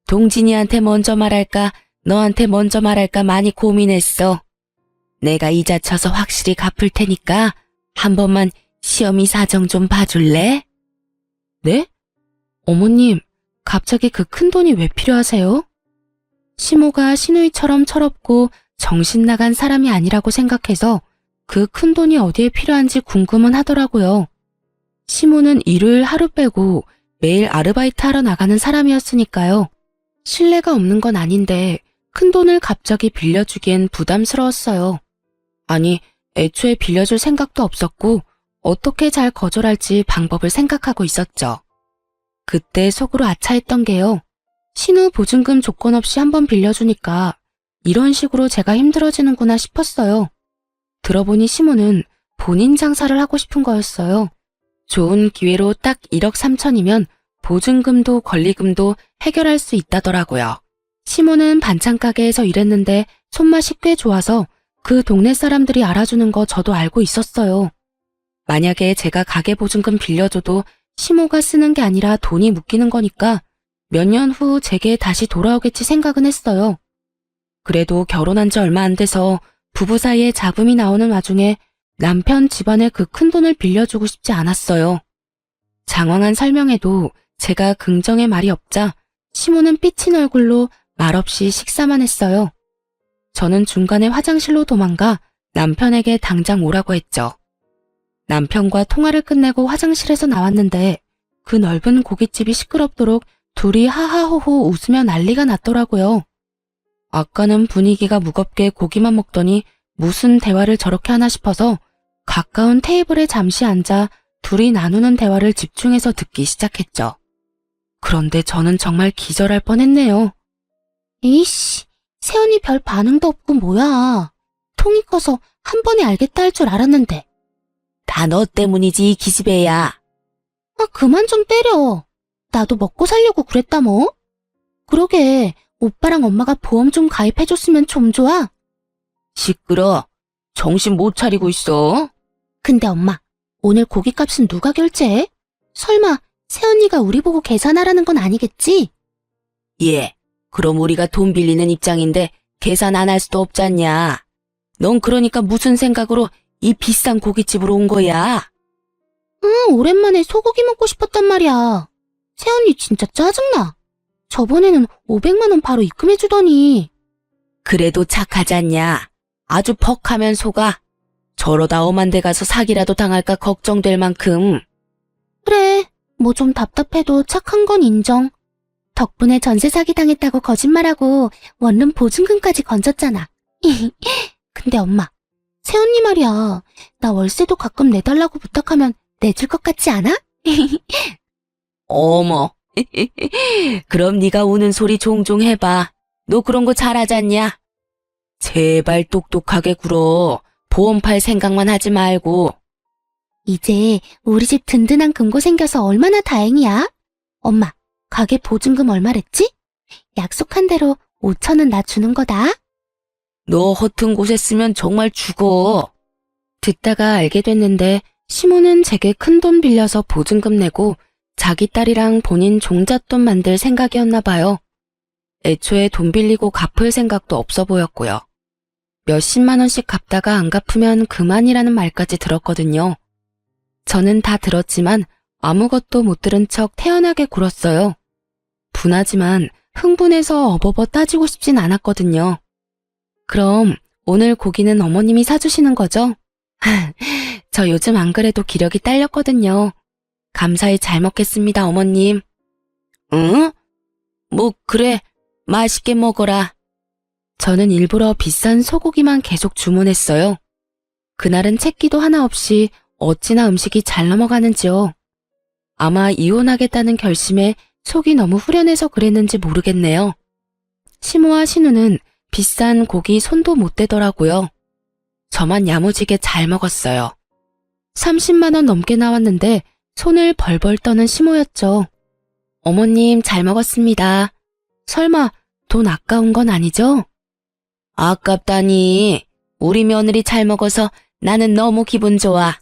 동진이한테 먼저 말할까, 너한테 먼저 말할까 많이 고민했어. 내가 이자 쳐서 확실히 갚을 테니까 한 번만 시어미 사정 좀 봐줄래? 네? 어머님, 갑자기 그 큰 돈이 왜 필요하세요? 시모가 신우이처럼 철없고 정신 나간 사람이 아니라고 생각해서 그 큰 돈이 어디에 필요한지 궁금은 하더라고요. 시모는 일요일 하루 빼고 매일 아르바이트 하러 나가는 사람이었으니까요. 신뢰가 없는 건 아닌데 큰 돈을 갑자기 빌려주기엔 부담스러웠어요. 아니, 애초에 빌려줄 생각도 없었고 어떻게 잘 거절할지 방법을 생각하고 있었죠. 그때 속으로 아차했던 게요. 신우 보증금 조건 없이 한번 빌려주니까 이런 식으로 제가 힘들어지는구나 싶었어요. 들어보니 시모는 본인 장사를 하고 싶은 거였어요. 좋은 기회로 딱 1억 3천이면 보증금도 권리금도 해결할 수 있다더라고요. 시모는 반찬 가게에서 일했는데 손맛이 꽤 좋아서 그 동네 사람들이 알아주는 거 저도 알고 있었어요. 만약에 제가 가계보증금 빌려줘도 시모가 쓰는 게 아니라 돈이 묶이는 거니까 몇 년 후 제게 다시 돌아오겠지 생각은 했어요. 그래도 결혼한 지 얼마 안 돼서 부부 사이에 잡음이 나오는 와중에 남편 집안에 그 큰 돈을 빌려주고 싶지 않았어요. 장황한 설명에도 제가 긍정의 말이 없자 시모는 삐친 얼굴로 말없이 식사만 했어요. 저는 중간에 화장실로 도망가 남편에게 당장 오라고 했죠. 남편과 통화를 끝내고 화장실에서 나왔는데 그 넓은 고깃집이 시끄럽도록 둘이 하하호호 웃으며 난리가 났더라고요. 아까는 분위기가 무겁게 고기만 먹더니 무슨 대화를 저렇게 하나 싶어서 가까운 테이블에 잠시 앉아 둘이 나누는 대화를 집중해서 듣기 시작했죠. 그런데 저는 정말 기절할 뻔했네요. 에이씨, 세연이 별 반응도 없고 뭐야. 통이 커서 한 번에 알겠다 할 줄 알았는데. 다 너 때문이지, 이 기집애야. 아, 그만 좀 때려. 나도 먹고 살려고 그랬다 뭐. 그러게, 오빠랑 엄마가 보험 좀 가입해줬으면 좀 좋아. 시끄러. 정신 못 차리고 있어. 근데 엄마, 오늘 고깃값은 누가 결제해? 설마 세연이가 우리 보고 계산하라는 건 아니겠지? 예, 그럼 우리가 돈 빌리는 입장인데 계산 안 할 수도 없잖냐. 넌 그러니까 무슨 생각으로 이 비싼 고깃집으로 온 거야? 오랜만에 소고기 먹고 싶었단 말이야. 세연이 진짜 짜증나. 저번에는 500만 원 바로 입금해주더니. 그래도 착하잖냐. 아주 퍽하면 속아. 저러다 엄한 데 가서 사기라도 당할까 걱정될 만큼. 그래, 뭐 좀 답답해도 착한 건 인정. 덕분에 전세 사기 당했다고 거짓말하고 원룸 보증금까지 건졌잖아. 근데 엄마, 세연이 말이야. 나 월세도 가끔 내달라고 부탁하면 내줄 것 같지 않아? 어머. 그럼 네가 우는 소리 종종 해봐. 너 그런 거 잘하잖냐? 제발 똑똑하게 굴어. 보험 팔 생각만 하지 말고. 이제 우리 집 든든한 금고 생겨서 얼마나 다행이야. 엄마, 가게 보증금 얼마랬지? 약속한 대로 5,000원 나 주는 거다. 너 허튼 곳에 쓰면 정말 죽어. 듣다가 알게 됐는데 시모는 제게 큰 돈 빌려서 보증금 내고 자기 딸이랑 본인 종잣돈 만들 생각이었나 봐요. 애초에 돈 빌리고 갚을 생각도 없어 보였고요. 몇십만 원씩 갚다가 안 갚으면 그만이라는 말까지 들었거든요. 저는 다 들었지만 아무것도 못 들은 척 태연하게 굴었어요. 분하지만 흥분해서 어버버 따지고 싶진 않았거든요. 그럼 오늘 고기는 어머님이 사주시는 거죠? 저 요즘 안 그래도 기력이 딸렸거든요. 감사히 잘 먹겠습니다, 어머님. 응? 뭐 그래, 맛있게 먹어라. 저는 일부러 비싼 소고기만 계속 주문했어요. 그날은 채기도 하나 없이 어찌나 음식이 잘 넘어가는지요. 아마 이혼하겠다는 결심에 속이 너무 후련해서 그랬는지 모르겠네요. 시모와 신우는 비싼 고기 손도 못 대더라고요. 저만 야무지게 잘 먹었어요. 30만 원 넘게 나왔는데 손을 벌벌 떠는 시모였죠. 어머님 잘 먹었습니다. 설마 돈 아까운 건 아니죠? 아깝다니. 우리 며느리 잘 먹어서 나는 너무 기분 좋아.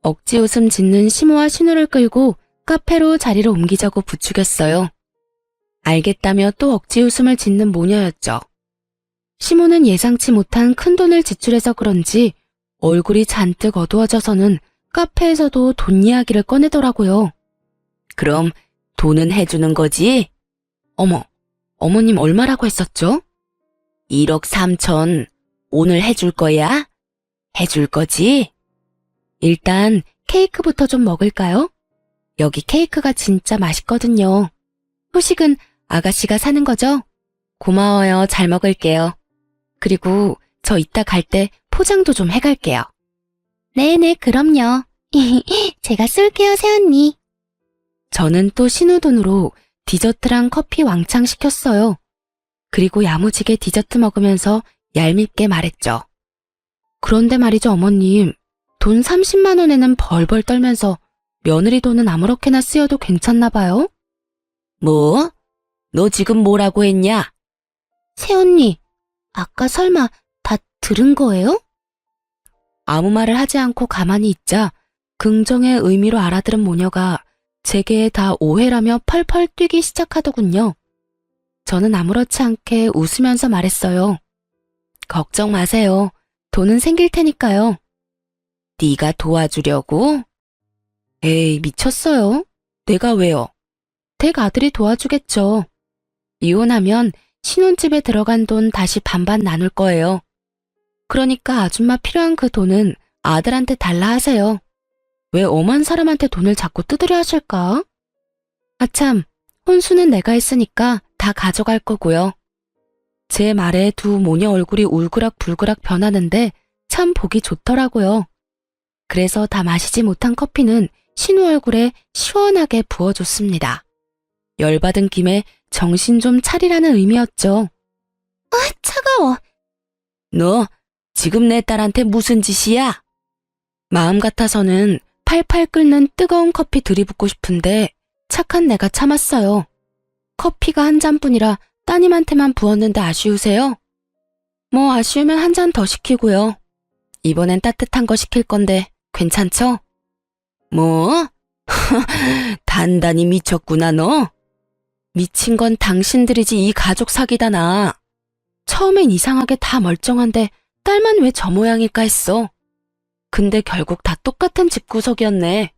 억지 웃음 짓는 시모와 신우를 끌고 카페로 자리를 옮기자고 부추겼어요. 알겠다며 또 억지 웃음을 짓는 모녀였죠. 시모는 예상치 못한 큰돈을 지출해서 그런지 얼굴이 잔뜩 어두워져서는 카페에서도 돈 이야기를 꺼내더라고요. 그럼 돈은 해주는 거지? 어머, 어머님 얼마라고 했었죠? 1억 3천. 오늘 해줄 거야? 해줄 거지? 일단 케이크부터 좀 먹을까요? 여기 케이크가 진짜 맛있거든요. 후식은 아가씨가 사는 거죠? 고마워요. 잘 먹을게요. 그리고 저 이따 갈 때 포장도 좀 해갈게요. 네네, 그럼요. 제가 쏠게요, 새언니. 저는 또 신우 돈으로 디저트랑 커피 왕창 시켰어요. 그리고 야무지게 디저트 먹으면서 얄밉게 말했죠. 그런데 말이죠, 어머님. 돈 30만 원에는 벌벌 떨면서 며느리 돈은 아무렇게나 쓰여도 괜찮나 봐요? 뭐? 너 지금 뭐라고 했냐? 새언니, 아까 설마 다 들은 거예요? 아무 말을 하지 않고 가만히 있자 긍정의 의미로 알아들은 모녀가 제게 다 오해라며 펄펄 뛰기 시작하더군요. 저는 아무렇지 않게 웃으면서 말했어요. 걱정 마세요. 돈은 생길 테니까요. 네가 도와주려고? 에이, 미쳤어요. 내가 왜요? 댁 아들이 도와주겠죠. 이혼하면 신혼집에 들어간 돈 다시 반반 나눌 거예요. 그러니까 아줌마 필요한 그 돈은 아들한테 달라 하세요. 왜 엄한 사람한테 돈을 자꾸 뜯으려 하실까? 아참, 혼수는 내가 했으니까 다 가져갈 거고요. 제 말에 두 모녀 얼굴이 울그락불그락 변하는데 참 보기 좋더라고요. 그래서 다 마시지 못한 커피는 신우 얼굴에 시원하게 부어줬습니다. 열받은 김에 정신 좀 차리라는 의미였죠. 차가워. 너 지금 내 딸한테 무슨 짓이야? 마음 같아서는 팔팔 끓는 뜨거운 커피 들이붓고 싶은데 착한 내가 참았어요. 커피가 한 잔뿐이라 따님한테만 부었는데 아쉬우세요? 뭐 아쉬우면 한 잔 더 시키고요. 이번엔 따뜻한 거 시킬 건데 괜찮죠? 뭐? 단단히 미쳤구나 너. 미친 건 당신들이지 이 가족 사기다 나. 처음엔 이상하게 다 멀쩡한데 딸만 왜 저 모양일까 했어. 근데 결국 다 똑같은 집구석이었네.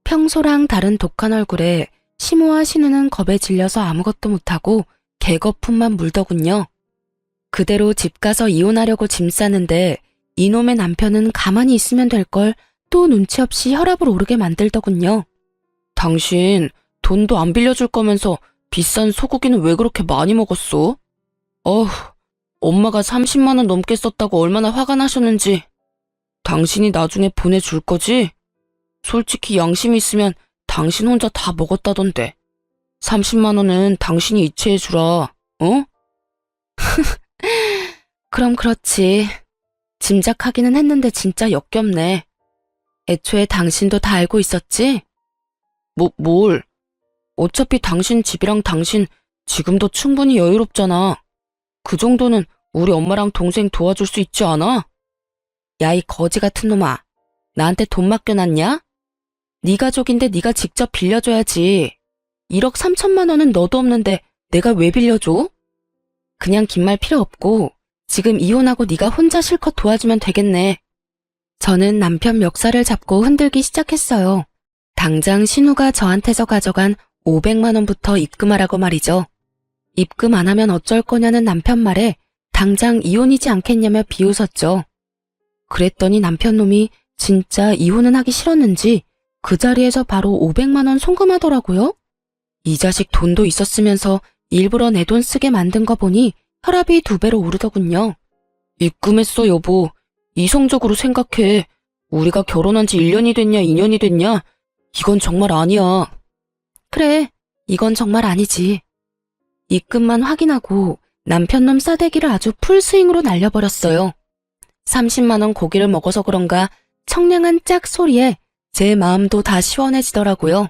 평소랑 다른 독한 얼굴에 시모와 신우는 겁에 질려서 아무것도 못하고 개거품만 물더군요. 그대로 집 가서 이혼하려고 짐 싸는데 이놈의 남편은 가만히 있으면 될 걸 또 눈치 없이 혈압을 오르게 만들더군요. 당신 돈도 안 빌려줄 거면서 비싼 소고기는 왜 그렇게 많이 먹었어? 어휴, 엄마가 30만 원 넘게 썼다고 얼마나 화가 나셨는지. 당신이 나중에 보내줄 거지? 솔직히 양심이 있으면 당신 혼자 다 먹었다던데. 30만 원은 당신이 이체해주라, 어? 그럼 그렇지. 짐작하기는 했는데 진짜 역겹네. 애초에 당신도 다 알고 있었지? 뭘? 어차피 당신 집이랑 당신 지금도 충분히 여유롭잖아. 그 정도는 우리 엄마랑 동생 도와줄 수 있지 않아? 야, 이 거지 같은 놈아. 나한테 돈 맡겨놨냐? 네 가족인데 네가 직접 빌려줘야지. 1억 3천만 원은 너도 없는데 내가 왜 빌려줘? 그냥 긴 말 필요 없고 지금 이혼하고 네가 혼자 실컷 도와주면 되겠네. 저는 남편 멱살을 잡고 흔들기 시작했어요. 당장 신우가 저한테서 가져간 500만 원부터 입금하라고 말이죠. 입금 안 하면 어쩔 거냐는 남편 말에 당장 이혼이지 않겠냐며 비웃었죠. 그랬더니 남편 놈이 진짜 이혼은 하기 싫었는지 그 자리에서 바로 500만 원 송금하더라고요. 이 자식 돈도 있었으면서 일부러 내 돈 쓰게 만든 거 보니 혈압이 2배로 오르더군요. 입금했어 여보. 이성적으로 생각해. 우리가 결혼한 지 1년이 됐냐 2년이 됐냐? 이건 정말 아니야. 그래, 이건 정말 아니지. 입금만 확인하고 남편놈 싸대기를 아주 풀스윙으로 날려버렸어요. 30만 원 고기를 먹어서 그런가 청량한 짝 소리에 제 마음도 다 시원해지더라고요.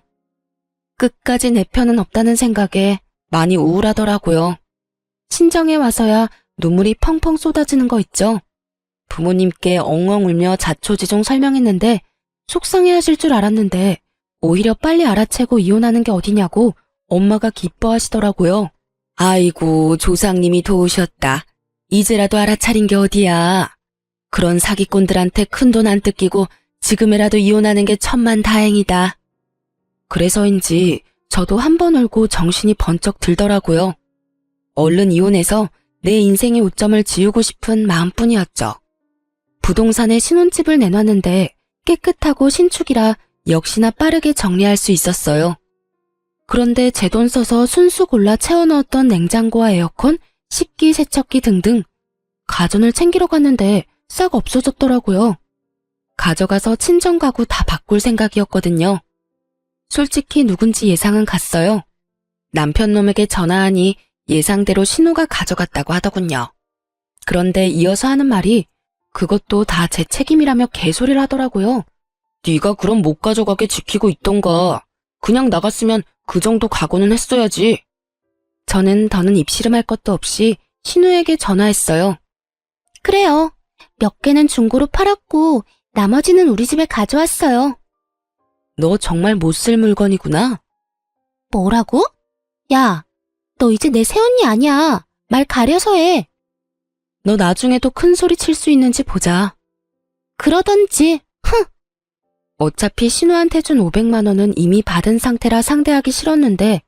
끝까지 내 편은 없다는 생각에 많이 우울하더라고요. 친정에 와서야 눈물이 펑펑 쏟아지는 거 있죠. 부모님께 엉엉 울며 자초지종 설명했는데 속상해하실 줄 알았는데 오히려 빨리 알아채고 이혼하는 게 어디냐고 엄마가 기뻐하시더라고요. 아이고, 조상님이 도우셨다. 이제라도 알아차린 게 어디야. 그런 사기꾼들한테 큰돈 안 뜯기고 지금이라도 이혼하는 게 천만다행이다. 그래서인지 저도 한 번 울고 정신이 번쩍 들더라고요. 얼른 이혼해서 내 인생의 오점을 지우고 싶은 마음뿐이었죠. 부동산에 신혼집을 내놨는데 깨끗하고 신축이라 역시나 빠르게 정리할 수 있었어요. 그런데 제 돈 써서 순수 골라 채워넣었던 냉장고와 에어컨, 식기, 세척기 등등 가전을 챙기러 갔는데 싹 없어졌더라고요. 가져가서 친정 가구 다 바꿀 생각이었거든요. 솔직히 누군지 예상은 갔어요. 남편 놈에게 전화하니 예상대로 신우가 가져갔다고 하더군요. 그런데 이어서 하는 말이 그것도 다 제 책임이라며 개소리를 하더라고요. 네가 그럼 못 가져가게 지키고 있던가. 그냥 나갔으면 그 정도 각오는 했어야지. 저는 더는 입씨름할 것도 없이 신우에게 전화했어요. 그래요. 몇 개는 중고로 팔았고 나머지는 우리 집에 가져왔어요. 너 정말 못 쓸 물건이구나. 뭐라고? 야, 너 이제 내 새언니 아니야. 말 가려서 해. 너 나중에도 큰 소리 칠 수 있는지 보자. 그러던지. 어차피 신우한테 준 500만 원은 이미 받은 상태라 상대하기 싫었는데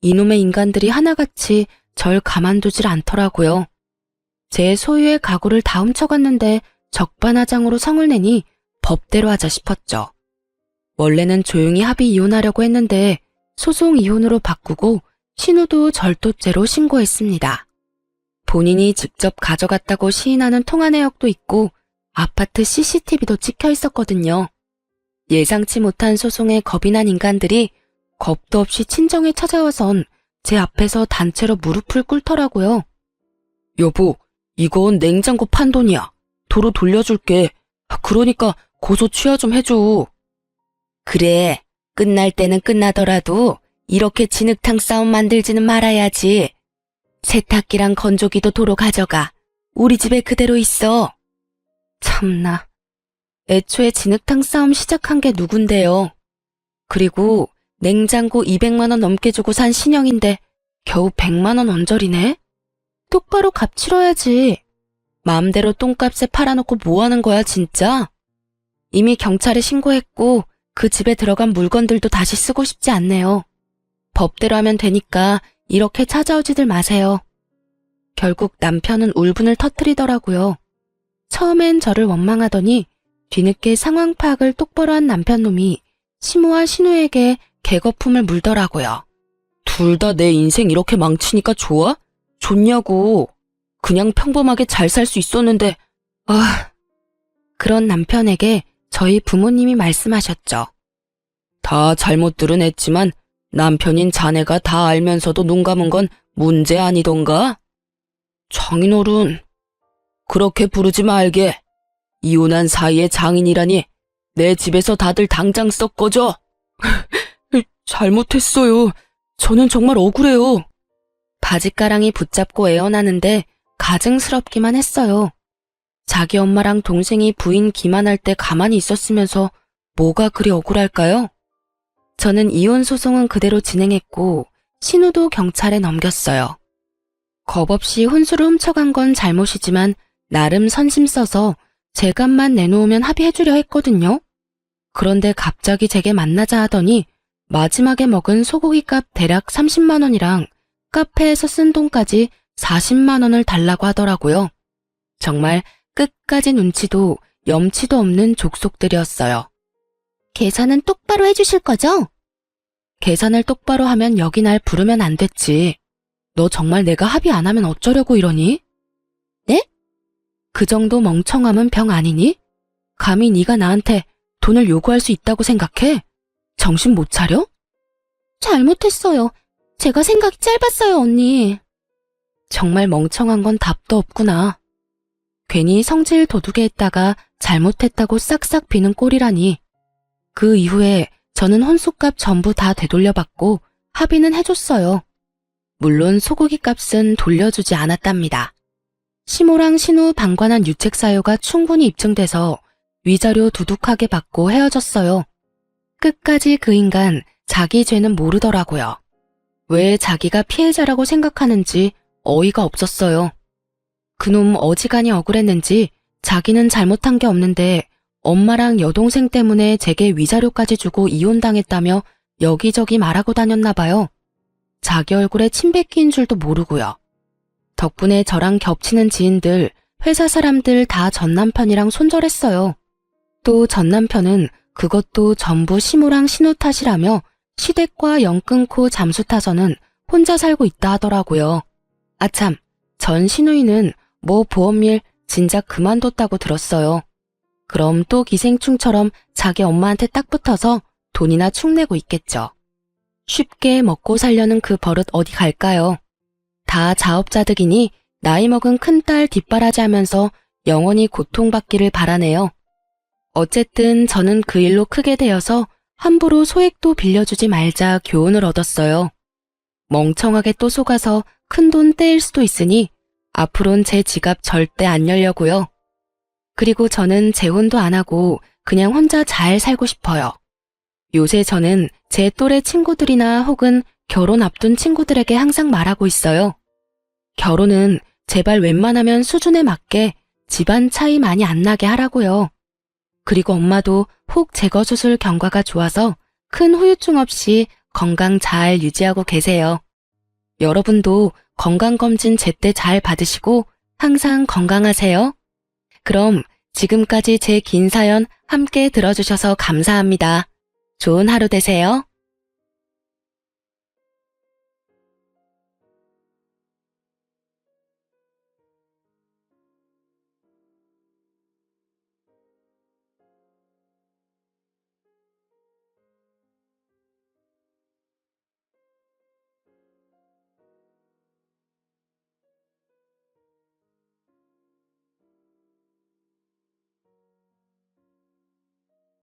이놈의 인간들이 하나같이 절 가만두질 않더라고요. 제 소유의 가구를 다 훔쳐갔는데 적반하장으로 성을 내니 법대로 하자 싶었죠. 원래는 조용히 합의 이혼하려고 했는데 소송 이혼으로 바꾸고 신우도 절도죄로 신고했습니다. 본인이 직접 가져갔다고 시인하는 통화 내역도 있고 아파트 CCTV도 찍혀 있었거든요. 예상치 못한 소송에 겁이 난 인간들이 겁도 없이 친정에 찾아와선 제 앞에서 단체로 무릎을 꿇더라고요. 여보, 이건 냉장고 판돈이야. 도로 돌려줄게. 그러니까 고소 취하 좀 해줘. 그래, 끝날 때는 끝나더라도 이렇게 진흙탕 싸움 만들지는 말아야지. 세탁기랑 건조기도 도로 가져가. 우리 집에 그대로 있어. 참나. 애초에 진흙탕 싸움 시작한 게 누군데요. 그리고 냉장고 200만 원 넘게 주고 산 신형인데 겨우 100만 원 언저리네? 똑바로 값 치러야지. 마음대로 똥값에 팔아놓고 뭐 하는 거야 진짜? 이미 경찰에 신고했고 그 집에 들어간 물건들도 다시 쓰고 싶지 않네요. 법대로 하면 되니까 이렇게 찾아오지들 마세요. 결국 남편은 울분을 터뜨리더라고요. 처음엔 저를 원망하더니 뒤늦게 상황 파악을 똑바로 한 남편놈이 시모와 신우에게 개거품을 물더라고요. 둘 다 내 인생 이렇게 망치니까 좋아? 좋냐고. 그냥 평범하게 잘 살 수 있었는데, 그런 남편에게 저희 부모님이 말씀하셨죠. 다 잘못들은 했지만 남편인 자네가 다 알면서도 눈 감은 건 문제 아니던가? 장인어른, 그렇게 부르지 말게. 이혼한 사이에 장인이라니 내 집에서 다들 당장 썩 꺼져. 잘못했어요. 저는 정말 억울해요. 바짓가랑이 붙잡고 애원하는데 가증스럽기만 했어요. 자기 엄마랑 동생이 부인 기만할 때 가만히 있었으면서 뭐가 그리 억울할까요? 저는 이혼 소송은 그대로 진행했고 신우도 경찰에 넘겼어요. 겁 없이 혼수를 훔쳐간 건 잘못이지만 나름 선심 써서 제 값만 내놓으면 합의해주려 했거든요. 그런데 갑자기 제게 만나자 하더니 마지막에 먹은 소고기값 대략 30만 원이랑 카페에서 쓴 돈까지 40만 원을 달라고 하더라고요. 정말 끝까지 눈치도 염치도 없는 족속들이었어요. 계산은 똑바로 해주실 거죠? 계산을 똑바로 하면 여기 날 부르면 안 됐지. 너 정말 내가 합의 안 하면 어쩌려고 이러니? 네? 그 정도 멍청함은 병 아니니? 감히 네가 나한테 돈을 요구할 수 있다고 생각해? 정신 못 차려? 잘못했어요. 제가 생각이 짧았어요, 언니. 정말 멍청한 건 답도 없구나. 괜히 성질 도둑에 했다가 잘못했다고 싹싹 비는 꼴이라니. 그 이후에 저는 혼수값 전부 다 되돌려받고 합의는 해줬어요. 물론 소고기 값은 돌려주지 않았답니다. 시모랑 신우 방관한 유책 사유가 충분히 입증돼서 위자료 두둑하게 받고 헤어졌어요. 끝까지 그 인간 자기 죄는 모르더라고요. 왜 자기가 피해자라고 생각하는지 어이가 없었어요. 그놈 어지간히 억울했는지 자기는 잘못한 게 없는데 엄마랑 여동생 때문에 제게 위자료까지 주고 이혼당했다며 여기저기 말하고 다녔나 봐요. 자기 얼굴에 침 뱉기인 줄도 모르고요. 덕분에 저랑 겹치는 지인들, 회사 사람들 다 전남편이랑 손절했어요. 또 전남편은 그것도 전부 시모랑 신우 탓이라며 시댁과 연 끊고 잠수 타서는 혼자 살고 있다 하더라고요. 아참, 전 시누이는 뭐 보험일 진작 그만뒀다고 들었어요. 그럼 또 기생충처럼 자기 엄마한테 딱 붙어서 돈이나 축내고 있겠죠. 쉽게 먹고 살려는 그 버릇 어디 갈까요? 다 자업자득이니 나이 먹은 큰딸 뒷바라지하면서 영원히 고통받기를 바라네요. 어쨌든 저는 그 일로 크게 되어서 함부로 소액도 빌려주지 말자 교훈을 얻었어요. 멍청하게 또 속아서 큰돈 떼일 수도 있으니 앞으론 제 지갑 절대 안 열려고요. 그리고 저는 재혼도 안 하고 그냥 혼자 잘 살고 싶어요. 요새 저는 제 또래 친구들이나 혹은 결혼 앞둔 친구들에게 항상 말하고 있어요. 결혼은 제발 웬만하면 수준에 맞게 집안 차이 많이 안 나게 하라고요. 그리고 엄마도 혹 제거 수술 경과가 좋아서 큰 후유증 없이 건강 잘 유지하고 계세요. 여러분도 건강검진 제때 잘 받으시고 항상 건강하세요. 그럼 지금까지 제 긴 사연 함께 들어주셔서 감사합니다. 좋은 하루 되세요.